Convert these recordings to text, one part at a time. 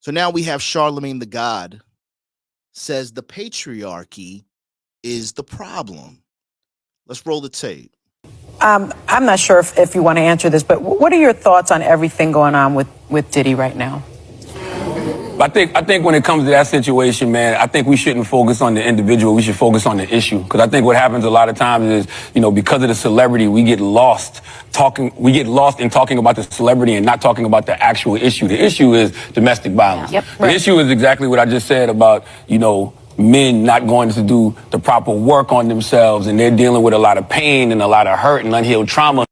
So now we have Charlamagne the God says the patriarchy is the problem. Let's roll the tape. I'm not sure if you want to answer this, but what are your thoughts on everything going on with Diddy right now? I think when it comes to that situation, man, I think we shouldn't focus on the individual. We should focus on the issue. Because I think what happens a lot of times is, because of the celebrity, we get lost in talking about the celebrity and not talking about the actual issue. The issue is domestic violence. Yep, right. The issue is exactly what I just said about, men not going to do the proper work on themselves, and they're dealing with a lot of pain and a lot of hurt and unhealed trauma.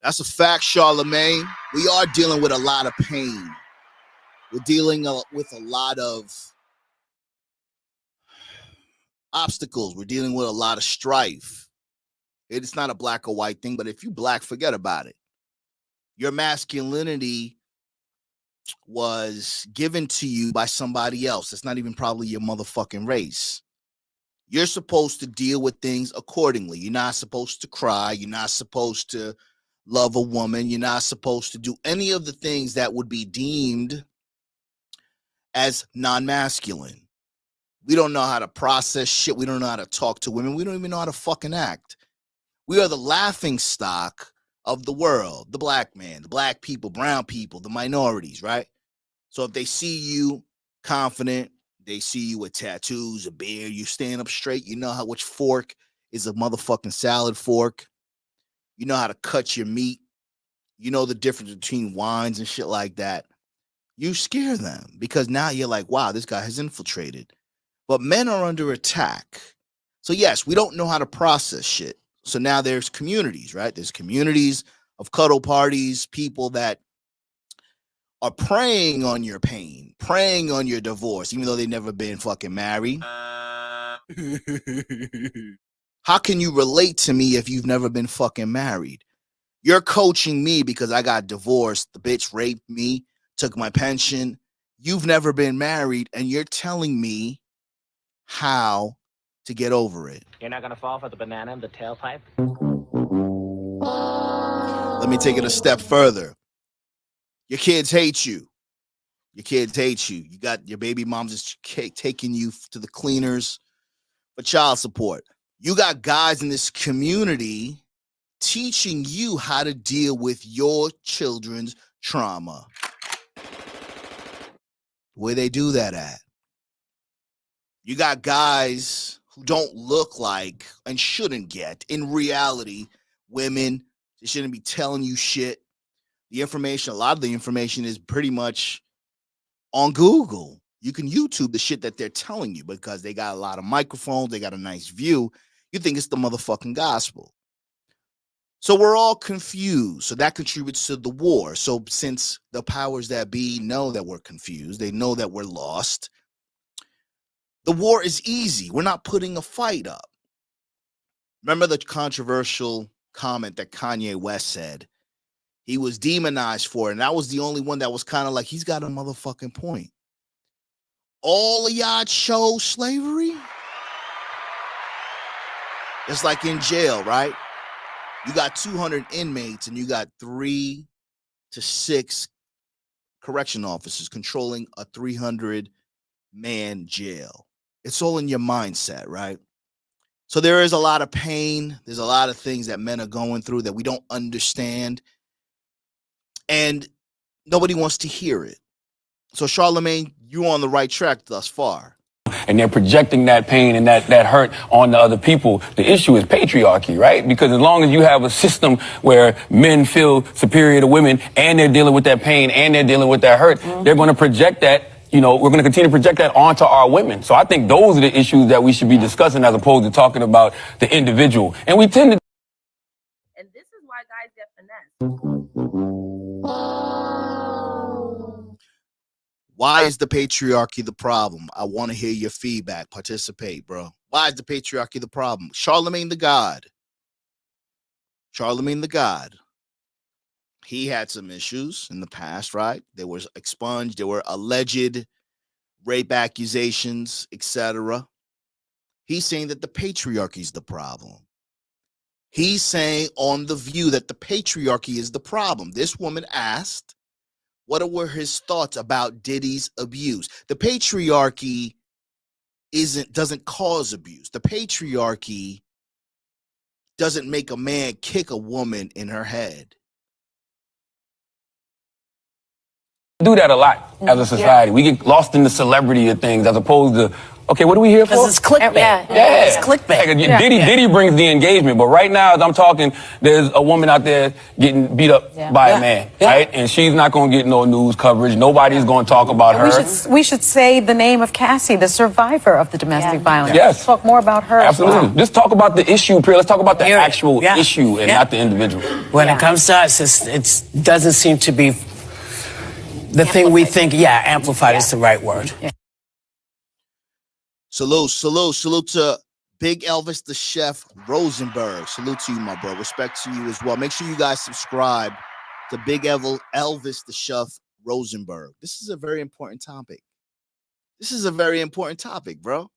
That's a fact, Charlamagne. We are dealing with a lot of pain. We're dealing with a lot of obstacles. We're dealing with a lot of strife. It's not a black or white thing, but if you black, forget about it. Your masculinity was given to you by somebody else. It's not even probably your motherfucking race. You're supposed to deal with things accordingly. You're not supposed to cry. You're not supposed to love a woman. You're not supposed to do any of the things that would be deemed as non-masculine. We don't know how to process shit. We don't know how to talk to women. We don't even know how to fucking act. We are the laughing stock of the world, the black man, the black people, brown people, the minorities, right? So if they see you confident, they see you with tattoos, a beard, you stand up straight, you know which fork is a motherfucking salad fork. You know how to cut your meat. You know the difference between wines and shit like that. You scare them because now you're like, wow, this guy has infiltrated. But men are under attack. So yes, we don't know how to process shit. So now there's communities, right? There's communities of cuddle parties, people that are preying on your pain, preying on your divorce, even though they've never been fucking married. How can you relate to me if you've never been fucking married? You're coaching me because I got divorced. The bitch raped me, took my pension. You've never been married, and you're telling me how to get over it. You're not going to fall for the banana in the tailpipe? Let me take it a step further. Your kids hate you. Your kids hate you. You got your baby moms just taking you to the cleaners for child support. You got guys in this community teaching you how to deal with your children's trauma. Where they do that at? You got guys who don't look like and shouldn't get, in reality, women. They shouldn't be telling you shit. The information, a lot of the information is pretty much on Google. You can YouTube the shit that they're telling you because they got a lot of microphones. They got a nice view. You think it's the motherfucking gospel. So we're all confused. So that contributes to the war. So since the powers that be know that we're confused, they know that we're lost, the war is easy. We're not putting a fight up. Remember the controversial comment that Kanye West said? He was demonized for it, and that was the only one that was kind of like, he's got a motherfucking point. All of y'all chose slavery? It's like in jail, right? You got 200 inmates, and you got 3 to 6 correction officers controlling a 300-man jail. It's all in your mindset, right? So there is a lot of pain. There's a lot of things that men are going through that we don't understand. And nobody wants to hear it. So Charlamagne, you're on the right track thus far. And they're projecting that pain and that hurt on the other people. The issue is patriarchy, right? Because as long as you have a system where men feel superior to women and they're dealing with that pain and they're dealing with that hurt, they're going to project that. We're going to continue to project that onto our women. So I think those are the issues that we should be discussing as opposed to talking about the individual. And we tend to. And this is why guys get finessed. Why is the patriarchy the problem? I want to hear your feedback. Participate, bro. Why is the patriarchy the problem? Charlamagne the God. Charlamagne the God. He had some issues in the past, right? There was expunged. There were alleged rape accusations, etc. He's saying that the patriarchy is the problem. He's saying on The View that the patriarchy is the problem. This woman asked What were his thoughts about Diddy's abuse? The patriarchy doesn't cause abuse. The patriarchy doesn't make a man kick a woman in her head. Do that a lot as a society. We get lost in the celebrity of things as opposed to, okay, what are we here for? Because it's clickbait. Yeah. It's clickbait. Like, Diddy brings the engagement, but right now, as I'm talking, there's a woman out there getting beat up by a man, right? And she's not going to get no news coverage. Nobody's going to talk about her. We should say the name of Cassie, the survivor of the domestic violence. Yes. Talk more about her. Absolutely. Well. Just talk about the issue, Priya. Let's talk about the actual issue and not the individual. When it comes to us, it doesn't seem to be the thing we think, amplified is the right word. Salute to Big Elvis the Chef Rosenberg. Salute to you, my bro. Respect to you as well. Make sure you guys subscribe to Big Elvis the Chef Rosenberg. This is a very important topic. Bro.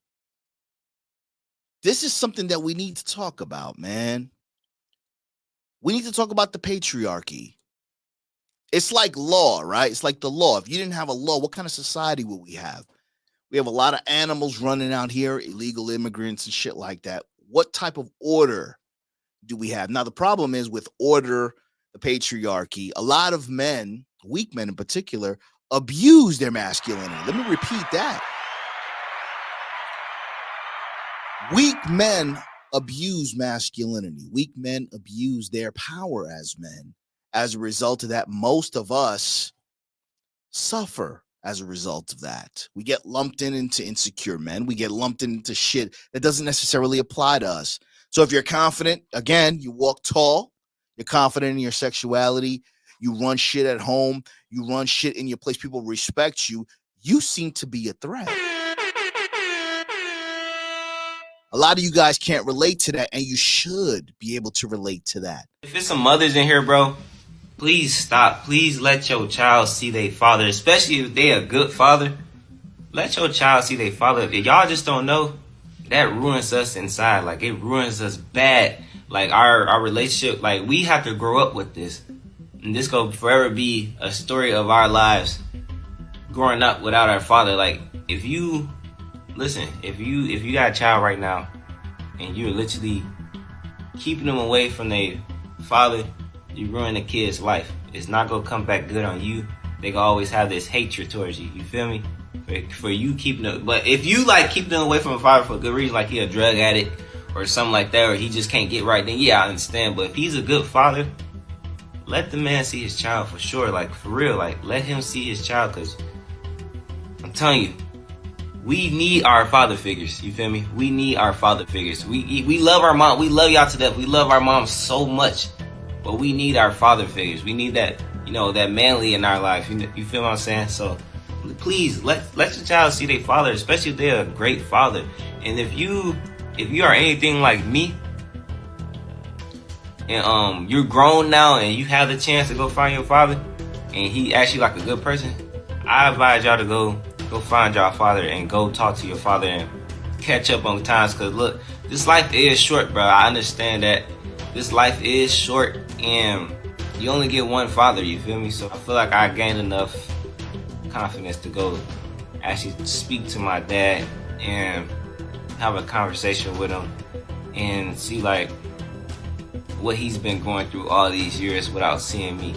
This is something that we need to talk about, man. We need to talk about the patriarchy. It's like law, right? It's like the law. If you didn't have a law, what kind of society would we have? We have a lot of animals running out here, illegal immigrants and shit like that. What type of order do we have? Now, the problem is with order, the patriarchy, a lot of men, weak men in particular, abuse their masculinity. Let me repeat that. Weak men abuse masculinity. Weak men abuse their power as men. As a result of that, most of us suffer as a result of that. We get lumped into insecure men. We get lumped into shit that doesn't necessarily apply to us. So if you're confident, again, you walk tall, you're confident in your sexuality, you run shit at home, you run shit in your place, people respect you, you seem to be a threat. A lot of you guys can't relate to that, and you should be able to relate to that. If there's some mothers in here, bro, please stop. Please let your child see their father, especially if they're a good father. Let your child see their father. If y'all just don't know, that ruins us inside. Like, it ruins us bad. Like, our relationship, like, we have to grow up with this. And this will forever be a story of our lives growing up without our father. Like, if you got a child right now and you're literally keeping them away from their father, you ruin the kid's life. It's not gonna come back good on you. They gonna always have this hatred towards you. You feel me? For you keeping them, but if you like keep them away from a father for a good reason, like he a drug addict or something like that, or he just can't get right, then yeah, I understand. But if he's a good father, let the man see his child for sure. Like, for real, like, let him see his child, because I'm telling you, we need our father figures. You feel me? We need our father figures. We love our mom. We love y'all to death. We love our mom so much. But we need our father figures. We need that, that manly in our life. You feel what I'm saying? So please let your child see their father, especially if they're a great father. And if you are anything like me, and you're grown now and you have the chance to go find your father, and he actually like a good person, I advise y'all to go find y'all father and go talk to your father and catch up on times. Because look, this life is short, bro. I understand that. This life is short and you only get one father, you feel me? So I feel like I gained enough confidence to go actually speak to my dad and have a conversation with him and see like what he's been going through all these years without seeing me.